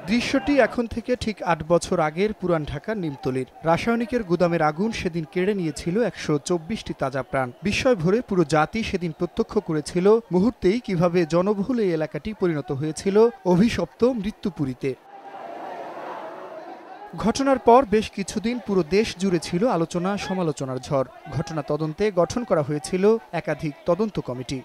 দৃশ্যটি এখন থেকে ঠিক ৮ বছর আগের পুরান ঢাকার নিমতলির রাসায়নিকের গুদামের আগুন সেদিন কেড়ে নিয়েছিল ১২৪টি তাজা প্রাণ। বিস্ময় ভরে পুরো জাতি সেদিন প্রত্যক্ষ করেছিল মুহূর্তেই কিভাবে জনবহুল এই এলাকাটি পরিণত হয়েছিল অভিশপ্ত মৃত্যুপুরীতে। ঘটনার পর বেশ কিছুদিন পুরো দেশ জুড়ে ছিল আলোচনা সমালোচনার ঝড়। ঘটনা তদন্তে গঠন করা হয়েছিল একাধিক তদন্ত কমিটি।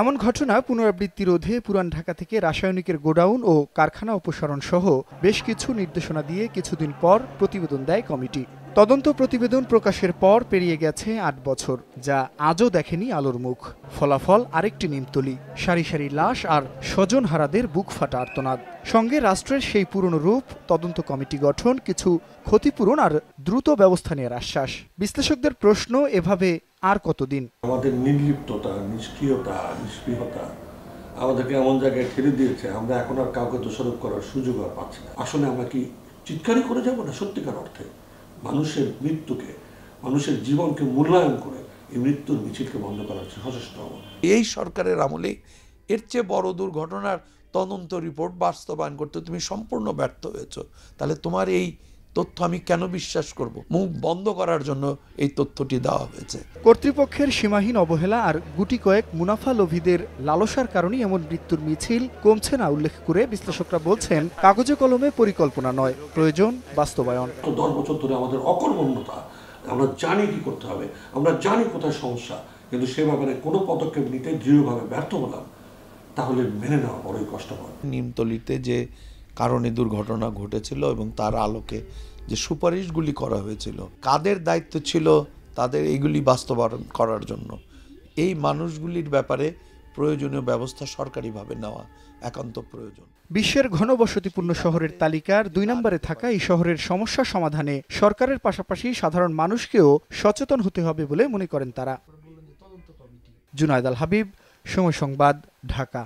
এমন ঘটনা পুনরাবৃত্তি রোধে পুরান ঢাকা থেকে রাসায়নিকের গোডাউন ও কারখানা অপসারণ সহ বেশ কিছু নির্দেশনা দিয়ে কিছুদিন পর প্রতিবেদন দেয় কমিটি। তদন্ত প্রতিবেদন প্রকাশের পর পেরিয়ে গেছে ৮ বছর, যা আজও দেখেনি আলোর মুখ। ফলাফল আরেকটি নিমতলি, সারি সারি লাশ আর স্বজনহারাদের বুক ফাটা আর্তনাদ। সঙ্গে রাষ্ট্রের সেই পুরনো রূপ, তদন্ত কমিটি গঠন, কিছু ক্ষতিপূরণ আর দ্রুত ব্যবস্থা নেওয়ার আশ্বাস। বিশ্লেষকদের প্রশ্ন, এভাবে আর কতদিন? আমাদের নির্লিপ্ততা, নিষ্ক্রিয়তা, নিষ্পৃহতা আমাদেরকে এমন জায়গায় ঠেলে দিয়েছে, আমরা এখন আর কাউকে দোষারোপ করার সুযোগ আর পাচ্ছি না। আসলে আমরা কি চিৎকারই করে যাব না? সত্যিকার অর্থে মানুষের মৃত্যুকে, মানুষের জীবনকে মূল্যায়ন করে এই মৃত্যুর মিছিলকে বন্ধ করার সচেষ্ট হব। এই সরকারের আমলে এর চেয়ে বড় দুর্ঘটনার তদন্ত রিপোর্ট বাস্তবায়ন করতে তুমি সম্পূর্ণ ব্যর্থ হয়েছো। তাহলে তোমার এই তথ্য আমি কেন বিশ্বাস করব? মুখ বন্ধ করার জন্য এই তথ্যটি দেওয়া হয়েছে। কর্তৃপক্ষের সীমাহীন অবহেলা আর গুটি কয়েক মুনাফা লোভীদের লালসার কারণেই এমন মৃত্যুর মিছিল কমছে না উল্লেখ করে বিশ্লেষকরা বলছেন, কাগজে কলমে পরিকল্পনা নয়, প্রয়োজন বাস্তবায়ন। 10 বছর ধরে আমাদের অকর্মণ্যতা, আমরা জানি কি করতে হবে, আমরা জানি কোথায় সমস্যা, কিন্তু সে ব্যাপারে কোনো পদক্ষেপ নিতে দৃঢ়ভাবে ব্যর্থ হলাম, তাহলে মেনে নেওয়া বড়ই কষ্টকর। নিমতলিতে যে কারণে দুর্ঘটনা ঘটেছিল এবং তার আলোকে যে সুপারিশগুলি করা হয়েছিল, কাদের দায়িত্ব ছিল তাদের এইগুলি বাস্তবায়ন করার জন্য, এই মানুষগুলির ব্যাপারে প্রয়োজনীয় ব্যবস্থা সরকারিভাবে নেওয়া একান্ত প্রয়োজন। বিশ্বের ঘনবসতিপূর্ণ শহরের তালিকার 2 নম্বরে থাকা এই শহরের সমস্যা সমাধানে সরকারের পাশাপাশি সাধারণ মানুষকেও সচেতন হতে হবে বলে মনে করেন তারা। জুনায়েদ আল হাবিব, সময় সংবাদ, ঢাকা।